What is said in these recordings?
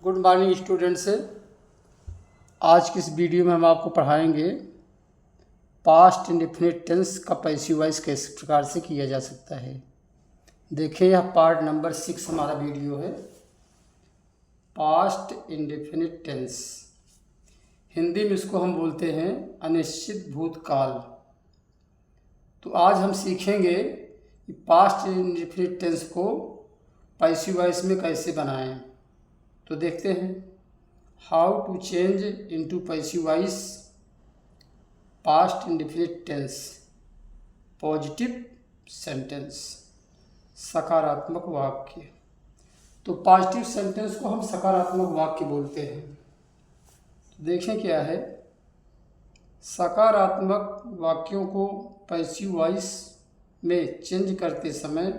Good morning students. आज की इस वीडियो में हम आपको पढ़ाएंगे पास्ट इंडेफिनिट टेंस का पैसिव वॉइस किस प्रकार से किया जा सकता है। देखिए, यह पार्ट नंबर 6 हमारा वीडियो है। पास्ट इंडेफिनिट टेंस, हिंदी में इसको हम बोलते हैं अनिश्चित भूतकाल। तो आज हम सीखेंगे कि पास्ट इंडेफिनिट टेंस को पैसिव वॉइस में कैसे बनाएं। तो देखते हैं, how to change into passive voice past indefinite tense positive sentence, सकारात्मक वाक्य। तो पॉजिटिव सेंटेंस को हम सकारात्मक वाक्य बोलते हैं। तो देखें क्या है, सकारात्मक वाक्यों को पैसिव वॉइस में चेंज करते समय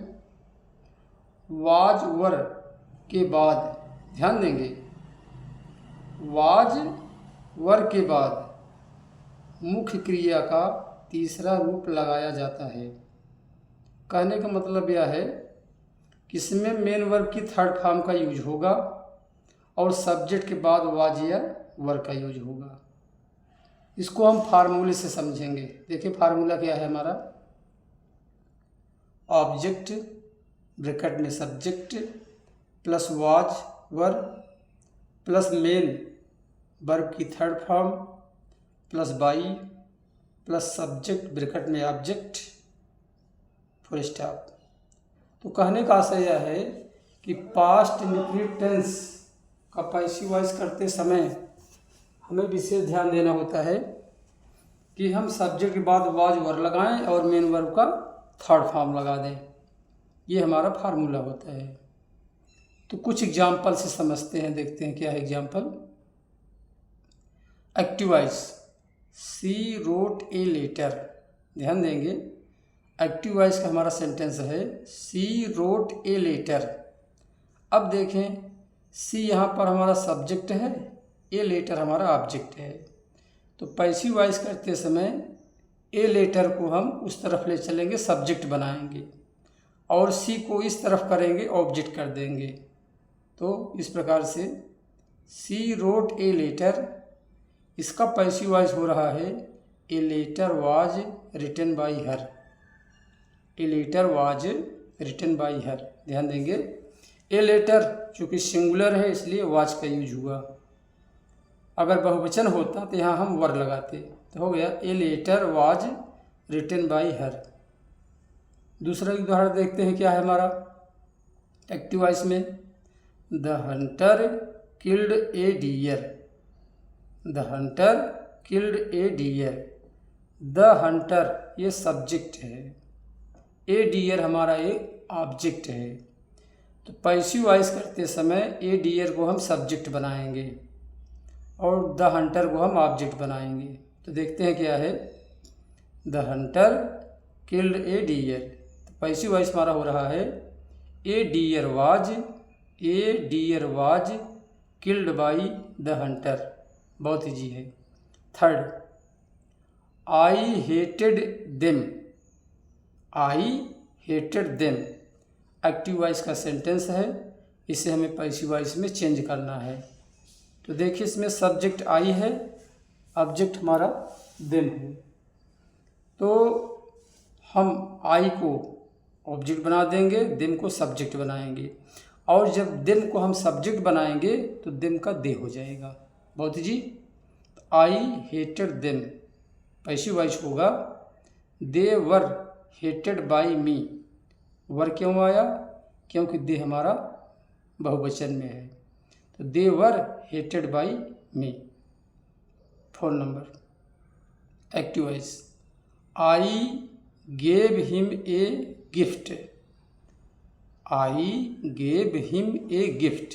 वाज वर के बाद, ध्यान देंगे, वाज वर के बाद मुख्य क्रिया का तीसरा रूप लगाया जाता है। कहने का मतलब यह है कि इसमें मेन वर्ब की थर्ड फॉर्म का यूज होगा और सब्जेक्ट के बाद वाज या वर का यूज होगा। इसको हम फार्मूले से समझेंगे। देखिए फार्मूला क्या है हमारा, ऑब्जेक्ट ब्रैकेट में subject plus was were plus main verb की third form plus by plus subject bracket में ऑब्जेक्ट, फुल स्टॉप। तो कहने का आशय यह है कि पास्ट इंडेफिनिट टेंस का पैसिव वॉइस करते समय हमें विशेष ध्यान देना होता है कि हम सब्जेक्ट के बाद वाज वर लगाएं और मेन वर्ब का थर्ड फॉर्म लगा दें। ये हमारा फार्मूला होता है। तो कुछ एग्जाम्पल से समझते हैं, देखते हैं क्या है example. Active voice, she wrote a letter. ध्यान देंगे, एक्टिव वॉइस का हमारा सेंटेंस है सी रोट ए लेटर। अब देखें, सी यहाँ पर हमारा सब्जेक्ट है, ए लेटर हमारा ऑब्जेक्ट है। तो पैसिव वॉइस करते समय ए लेटर को हम उस तरफ ले चलेंगे, सब्जेक्ट बनाएंगे, और सी को इस तरफ करेंगे, ऑब्जेक्ट कर देंगे। तो इस प्रकार से सी रोट ए लेटर, इसका पैसिव वॉइस हो रहा है a letter was written by her. A letter was written by her. ध्यान देंगे, ए लेटर चूँकि सिंगुलर है इसलिए वाज का यूज हुआ। अगर बहुवचन होता तो यहाँ हम वर लगाते, तो हो गया a letter was written by her. दूसरा उदाहरण देखते हैं क्या है हमारा एक्टिव वॉइस में, the hunter killed a deer. The hunter killed a deer. The hunter ये सब्जेक्ट है, ए डियर हमारा एक ऑब्जेक्ट है। तो पैसिव वॉइस करते समय ए डियर को हम सब्जेक्ट बनाएंगे और द हंटर को हम ऑब्जेक्ट बनाएंगे। तो देखते हैं क्या है, the hunter killed a deer. तो पैसिव वॉइस हमारा हो रहा है a deer was killed by the hunter. बहुत ईजी है। Third, I hated them. I hated them active voice का सेंटेंस है, इसे हमें पैसिव वॉइस में चेंज करना है। तो देखिए, इसमें सब्जेक्ट आई है, ऑब्जेक्ट हमारा देम है। तो हम आई को ऑब्जेक्ट बना देंगे, देम को सब्जेक्ट बनाएंगे, और जब देम को हम सब्जेक्ट बनाएंगे तो देम का दे हो जाएगा। बहुत जी, I hated them passive voice होगा दे वर हेटेड बाई मी। वर क्यों आया, क्योंकि दे हमारा बहुवचन में है। तो they were hated by me. 4 number active voice, I gave him a gift. I gave him a gift.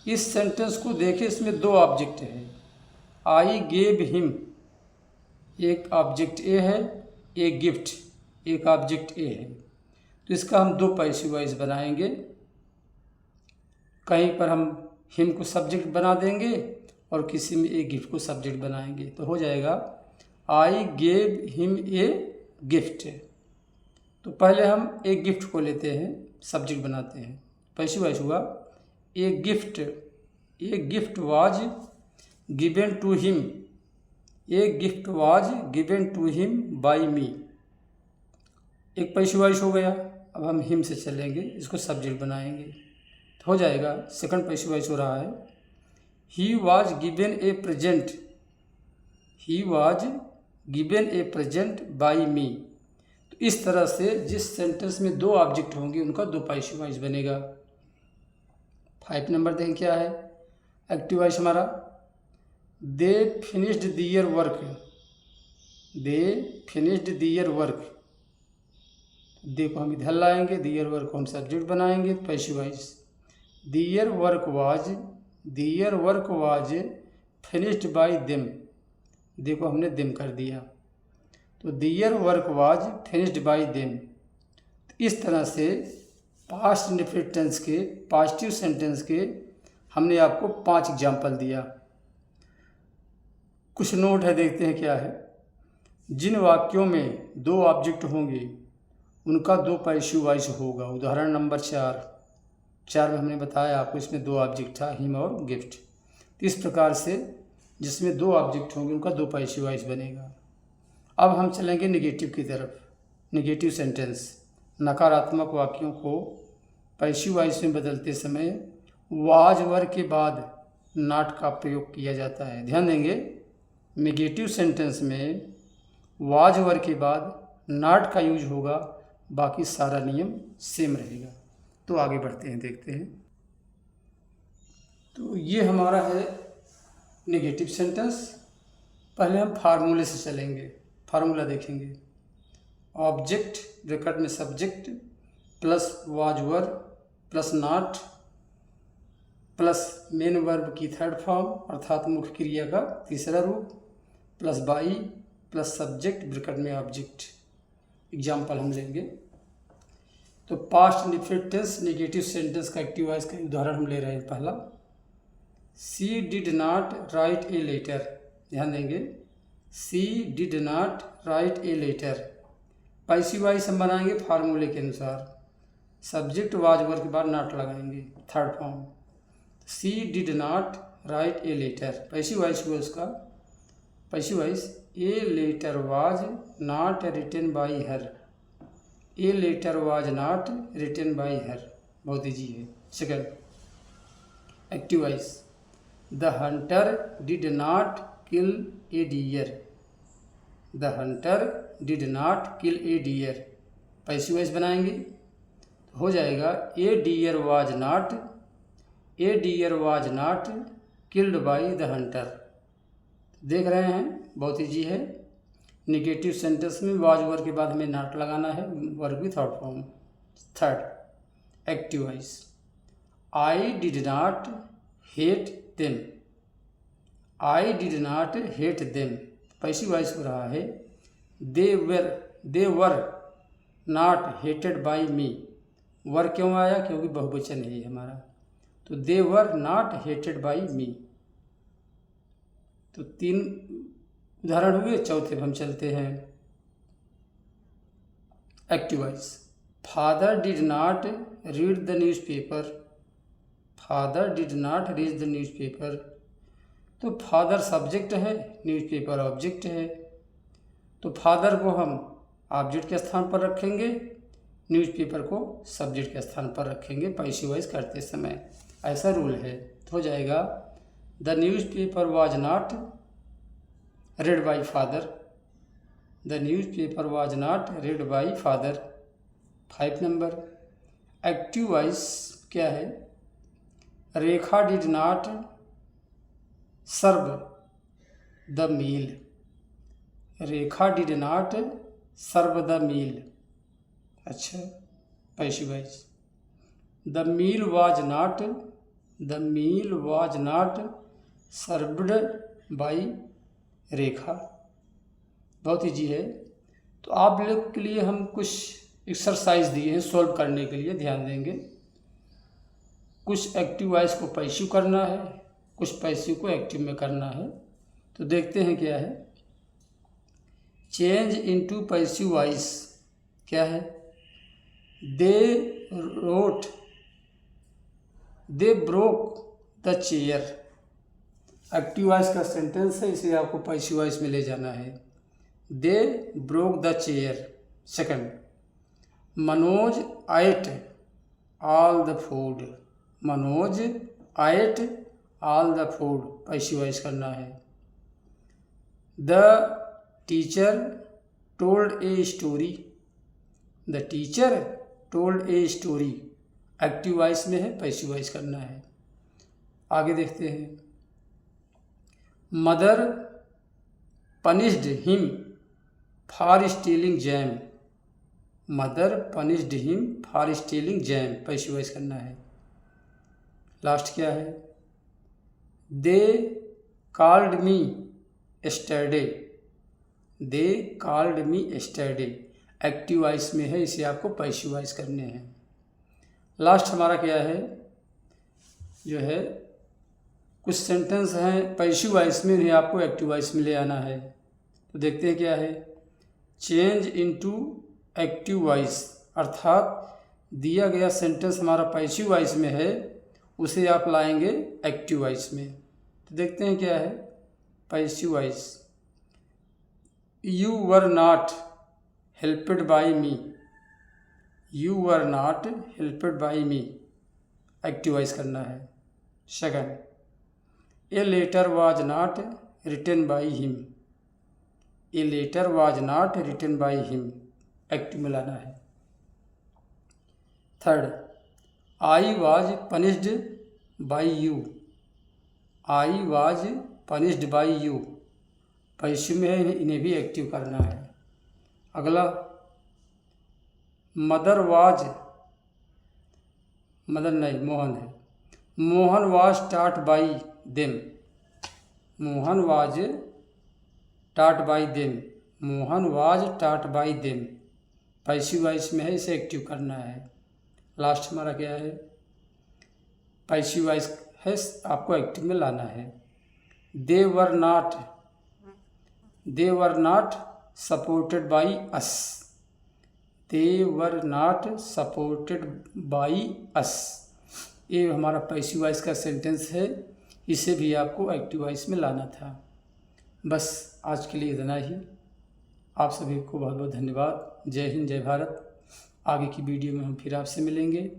इस सेंटेंस को देखें, इसमें 2 ऑब्जेक्ट है। आई गेव हिम एक ऑब्जेक्ट ए है, ए गिफ्ट एक ऑब्जेक्ट ए है। तो इसका हम 2 पैसिव वॉइस बनाएंगे। कहीं पर हम हिम को सब्जेक्ट बना देंगे और किसी में ए गिफ्ट को सब्जेक्ट बनाएंगे। तो हो जाएगा आई गेव हिम ए गिफ्ट। तो पहले हम एक गिफ्ट को लेते हैं, सब्जेक्ट बनाते हैं, पैसिव वॉइस हुआ a gift a gift was given to him, a gift was given to him by me. एक पैसिव वॉइस हो गया। अब हम हिम से चलेंगे, इसको सब्जेक्ट बनाएंगे तो हो जाएगा। सेकंड पैसिव वॉइस हो रहा है he was given a present, he was given a present by me. तो इस तरह से जिस सेंटेंस में दो ऑब्जेक्ट होंगे उनका दो पैसिव वॉइस बनेगा। 5 नंबर देखें क्या है एक्टिव वॉइस हमारा। They finished their work, they finished their work. देखो हम इधर लाएंगे, दियर वर्क को हम सब्जेक्ट बनाएंगे passive voice. Their work was finished by them. देखो हमने देम कर दिया, तो their work was finished by them. इस तरह से पास्ट इंडेफिनिट टेंस के पॉजिटिव सेंटेंस के हमने आपको 5 एग्जाम्पल दिया। कुछ नोट है, देखते हैं क्या है। जिन वाक्यों में दो ऑब्जेक्ट होंगे उनका दो पैसिव वॉइस होगा। उदाहरण नंबर 4 में हमने बताया आपको, इसमें दो ऑब्जेक्ट था हिम और गिफ्ट। इस प्रकार से जिसमें दो ऑब्जेक्ट होंगे उनका दो पैसिव वॉइस बनेगा। अब हम चलेंगे नेगेटिव की तरफ। नेगेटिव सेंटेंस, नकारात्मक वाक्यों को पैसिव वॉइस में बदलते समय वाज वर के बाद नॉट का प्रयोग किया जाता है। ध्यान देंगे, नेगेटिव सेंटेंस में वाज वर के बाद नॉट का यूज होगा, बाकी सारा नियम सेम रहेगा। तो आगे बढ़ते हैं, देखते हैं। तो ये हमारा है नेगेटिव सेंटेंस। पहले हम फार्मूले से चलेंगे, फार्मूला देखेंगे। ऑब्जेक्ट ब्रैकेट में subject plus was were plus not plus main verb की थर्ड फॉर्म अर्थात मुख्य क्रिया का तीसरा रूप plus by plus subject bracket में ऑब्जेक्ट। एग्जाम्पल हम लेंगे तो past indefinite tense negative sentence का एक्टिव वॉइस का उदाहरण हम ले रहे हैं। पहला, she did not write a letter. ध्यान देंगे, she did not write a letter. Passive voice हम बनाएंगे फार्मूले के अनुसार। सब्जेक्ट वाज वर के बाद नॉट लगाएंगे, third form. She did not write a letter, passive voice हुआ उसका। Passive voice, a letter was not written by her, a letter was not written by her. बहुत ईजी है। Second, active voice, the hunter did not kill a deer, the hunter did not kill a deer. Passive voice बनाएंगे तो हो जाएगा a deer was not, a deer was not killed by the Hunter. देख रहे हैं, बहुत easy है। Negative sentence में वाज वर के बाद हमें नॉट लगाना है, वर्ब की third form. Third, active voice, I did not hate them, I did not hate them. Passive voice हो रहा है they were not hated by मी। वर क्यों आया? क्योंकि बहुवचन है हमारा, तो they were not hated by me. तो 3 उदाहरण हुए। चौथे पे हम चलते हैं। Active voice, father did not read the newspaper, father did not read the newspaper. तो फादर सब्जेक्ट है, न्यूज़पेपर ऑब्जेक्ट है, तो फादर को हम ऑब्जेक्ट के स्थान पर रखेंगे, न्यूज़पेपर को सब्जेक्ट के स्थान पर रखेंगे पैसिव वॉइस करते समय। ऐसा रूल है। तो हो जाएगा the newspaper was not read by father, the newspaper was not read by father। 5 number, active voice क्या है? Rekha did not serve the meal, Rekha did not serve the meal. अच्छा, passive voice, the meal was not, the meal was not served by Rekha. बहुत easy है। तो आप लोग के लिए हम कुछ एक्सरसाइज दिए हैं सॉल्व करने के लिए, ध्यान देंगे। कुछ एक्टिव वॉइस को पैसिव करना है, कुछ पैसिव को एक्टिव में करना है। तो देखते हैं क्या है। चेंज इनटू पैसिव वॉइस क्या है? They wrote, they broke the chair. Active voice का सेंटेंस है, इसे आपको पैसिव वॉइस में ले जाना है। They broke the chair. Second, Manoj ate all the food. Manoj ate all the food, passive voice करना है। The teacher told a story. The teacher told a story, active voice में है, पैसिव वॉइस करना है। आगे देखते हैं। Mother punished him for stealing jam. Mother punished him for stealing jam, passive voice करना है। लास्ट क्या है? They called me yesterday. They called me yesterday, active voice में है, इसे आपको पैसिव वॉइस करने हैं। लास्ट हमारा क्या है, जो है कुछ सेंटेंस हैं पैसिव वॉइस में, इन्हें आपको एक्टिव वॉइस में ले आना है। तो देखते हैं क्या है। चेंज इनटू एक्टिव वॉइस, अर्थात दिया गया सेंटेंस हमारा पैसिव वॉइस में है, उसे आप लाएंगे एक्टिव वॉइस में। तो देखते हैं क्या है passive voice. You were not helped by me. You were not helped by me, active voice करना है। Second, a letter was not written by him. A letter was not written by him, active में लाना है। Third, I was punished by you. I was punished by you, passive में है, इन्हें भी active करना है। अगला, मदर वाज, मदर नहीं मोहन है। Mohan was taught by them. Mohan was taught by them. Mohan was taught by them, passive voice में है, इसे एक्टिव करना है। लास्ट हमारा क्या है, पैसिव वॉइस है, आपको एक्टिव में लाना है। They were not supported by us. They were not supported by us, ये हमारा पैसिव वॉइस का सेंटेंस है, इसे भी आपको एक्टिव वॉइस में लाना था। बस आज के लिए इतना ही। आप सभी को बहुत बहुत धन्यवाद। जय हिंद, जय भारत। आगे की वीडियो में हम फिर आपसे मिलेंगे।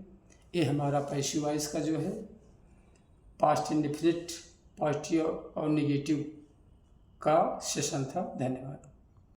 ये हमारा पैसिव वॉइस का जो है पास्ट इंडेफिनिट, पॉजिटिव और नेगेटिव का सेशन था। धन्यवाद।